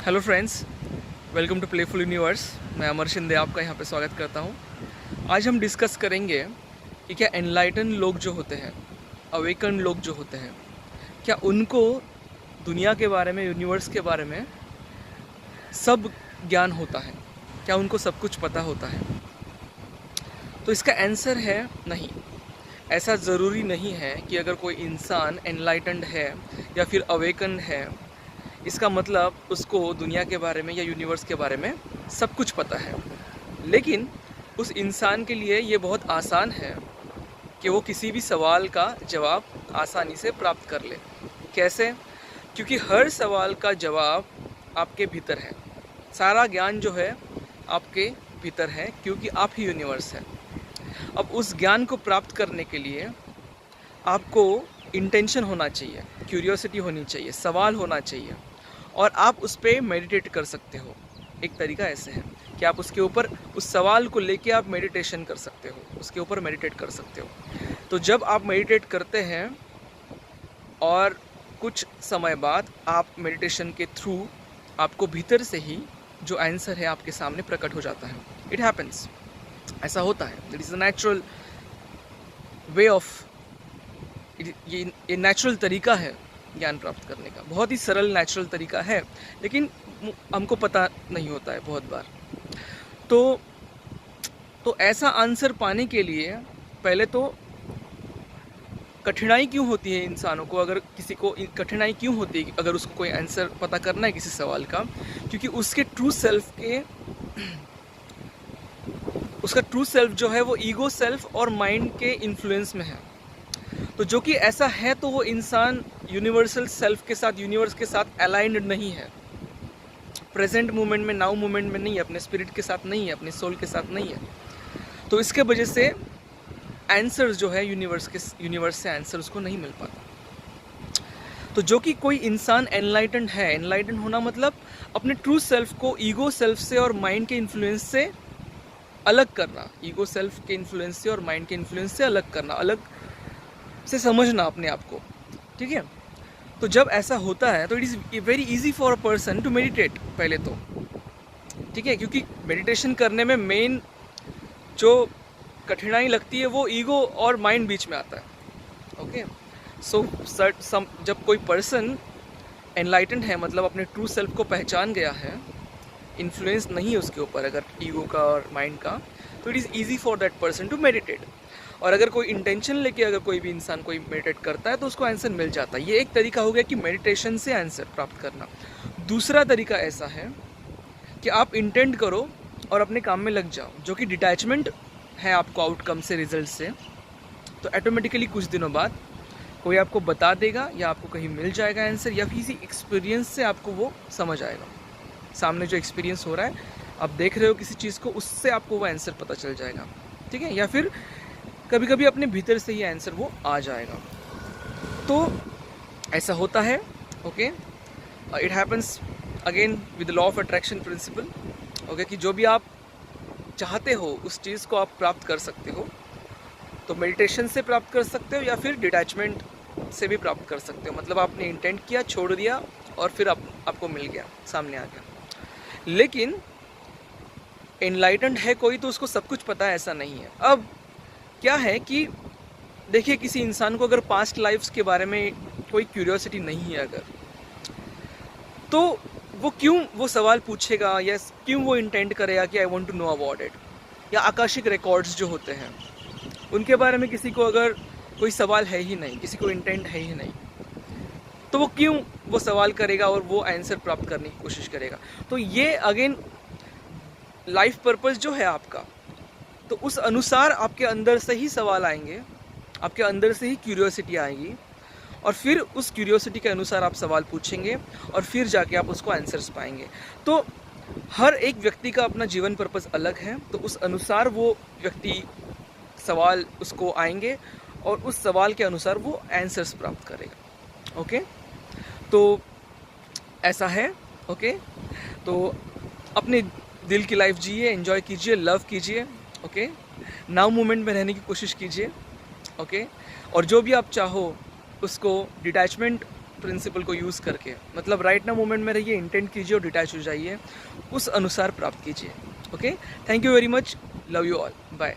Hello friends, welcome to playful universe. मैं अमर शिंदे आपका यहाँ पे स्वागत करता हूँ। आज हम डिस्कस करेंगे कि क्या एनलाइटन लोग जो होते हैं, अवेकन लोग जो होते हैं, क्या उनको दुनिया के बारे में, यूनिवर्स के बारे में सब ज्ञान होता है, क्या उनको सब कुछ पता होता है? तो इसका आंसर है नहीं। ऐसा ज़रूरी नहीं है कि अगर कोई इंसान एनलाइटन्ड है या फिर अवेकन है, इसका मतलब उसको दुनिया के बारे में या यूनिवर्स के बारे में सब कुछ पता है। लेकिन उस इंसान के लिए ये बहुत आसान है कि वो किसी भी सवाल का जवाब आसानी से प्राप्त कर ले। कैसे? क्योंकि हर सवाल का जवाब आपके भीतर है। सारा ज्ञान जो है आपके भीतर है, क्योंकि आप ही यूनिवर्स हैं। अब उस ज्ञान को प्राप्त करने के लिए आपको इंटेंशन होना चाहिए, क्यूरियोसिटी होनी चाहिए, सवाल होना चाहिए, और आप उस पर मेडिटेट कर सकते हो। एक तरीका ऐसे है कि आप उसके ऊपर, उस सवाल को लेके आप मेडिटेशन कर सकते हो, उसके ऊपर मेडिटेट कर सकते हो। तो जब आप मेडिटेट करते हैं और कुछ समय बाद आप मेडिटेशन के थ्रू आपको भीतर से ही जो आंसर है आपके सामने प्रकट हो जाता है। इट हैपन्स, ऐसा होता है। It is a natural way of, ये नेचुरल तरीका है ज्ञान प्राप्त करने का। बहुत ही सरल नेचुरल तरीका है, लेकिन हमको पता नहीं होता है बहुत बार। तो ऐसा आंसर पाने के लिए पहले तो कठिनाई क्यों होती है इंसानों को? अगर किसी को कठिनाई क्यों होती है अगर उसको कोई आंसर पता करना है किसी सवाल का? क्योंकि उसके ट्रू सेल्फ के, उसका ट्रू सेल्फ जो है वो ईगो सेल्फ और माइंड के इन्फ्लुएंस में है। तो जो कि ऐसा है, तो वो इंसान यूनिवर्सल सेल्फ के साथ, यूनिवर्स के साथ अलाइंड नहीं है, प्रेजेंट मोमेंट में, नाउ मोमेंट में नहीं है, अपने स्पिरिट के साथ नहीं है, अपने सोल के साथ नहीं है। तो इसके वजह से आंसर्स जो है यूनिवर्स से आंसर उसको नहीं मिल पाता। तो जो कि कोई इंसान एनलाइटन्ड है, एनलाइटन्ड होना मतलब अपने ट्रू सेल्फ को ईगो सेल्फ से और माइंड के इन्फ्लुएंस से अलग करना, ईगो सेल्फ के इन्फ्लुएंस से और माइंड के इन्फ्लुएंस से अलग करना, अलग से समझना अपने आप को। ठीक है? तो जब ऐसा होता है तो it is very easy for a person to meditate पहले तो। ठीक है? क्योंकि मेडिटेशन करने में मेन जो कठिनाई लगती है वो ईगो और माइंड बीच में आता है। ओके, सो जब कोई पर्सन एनलाइटेंड है, मतलब अपने ट्रू सेल्फ को पहचान गया है, इन्फ्लुएंस नहीं है उसके ऊपर अगर ईगो का और माइंड का, तो it is easy for that person to meditate. और अगर कोई इंटेंशन लेके अगर कोई भी इंसान कोई मेडिटेट करता है तो उसको आंसर मिल जाता है। ये एक तरीका हो गया कि मेडिटेशन से आंसर प्राप्त करना। दूसरा तरीका ऐसा है कि आप इंटेंट करो और अपने काम में लग जाओ, जो कि डिटैचमेंट है आपको आउटकम से, रिजल्ट से। तो ऑटोमेटिकली कुछ दिनों बाद कोई आपको बता देगा या आपको कहीं मिल जाएगा आंसर, या किसी एक्सपीरियंस से आपको वो समझ आएगा। सामने जो एक्सपीरियंस हो रहा है, आप देख रहे हो किसी चीज़ को, उससे आपको वो आंसर पता चल जाएगा। ठीक है? या फिर कभी कभी अपने भीतर से ही आंसर वो आ जाएगा। तो ऐसा होता है। Okay, it happens again with the law of attraction principle. Okay, कि जो भी आप चाहते हो उस चीज़ को आप प्राप्त कर सकते हो। तो मेडिटेशन से प्राप्त कर सकते हो या फिर डिटैचमेंट से भी प्राप्त कर सकते हो। मतलब आपने इंटेंट किया, छोड़ दिया, और फिर आपको मिल गया, सामने आ गया। लेकिन एनलाइटेंड है कोई तो उसको सब कुछ पता है, ऐसा नहीं है। अब क्या है कि देखिए, किसी इंसान को अगर पास्ट लाइफ्स के बारे में कोई क्यूरियोसिटी नहीं है अगर, तो वो क्यों वो सवाल पूछेगा, या क्यों वो इंटेंट करेगा कि I want to know about it? या आकाशिक रिकॉर्ड्स जो होते हैं उनके बारे में किसी को अगर कोई सवाल है ही नहीं, किसी को इंटेंट है ही नहीं, तो वो क्यों वो सवाल करेगा और वो आंसर प्राप्त करने की कोशिश करेगा? तो ये अगेन लाइफ पर्पस जो है आपका, तो उस अनुसार आपके अंदर से ही सवाल आएंगे, आपके अंदर से ही क्यूरियोसिटी आएगी, और फिर उस क्यूरियोसिटी के अनुसार आप सवाल पूछेंगे और फिर जाके आप उसको आंसर्स पाएंगे। तो हर एक व्यक्ति का अपना जीवन पर्पस अलग है, तो उस अनुसार वो व्यक्ति सवाल उसको आएंगे और उस सवाल के अनुसार वो आंसर्स प्राप्त करेगा। ओके, तो ऐसा है। ओके, तो अपने दिल की लाइफ जिए, एंजॉय कीजिए, लव कीजिए। ओके, नाउ मोमेंट में रहने की कोशिश कीजिए। ओके, और जो भी आप चाहो उसको डिटैचमेंट प्रिंसिपल को यूज़ करके, मतलब राइट नाउ मोमेंट में रहिए, इंटेंट कीजिए और डिटैच हो जाइए, उस अनुसार प्राप्त कीजिए। Okay, thank you very much, love you all, bye.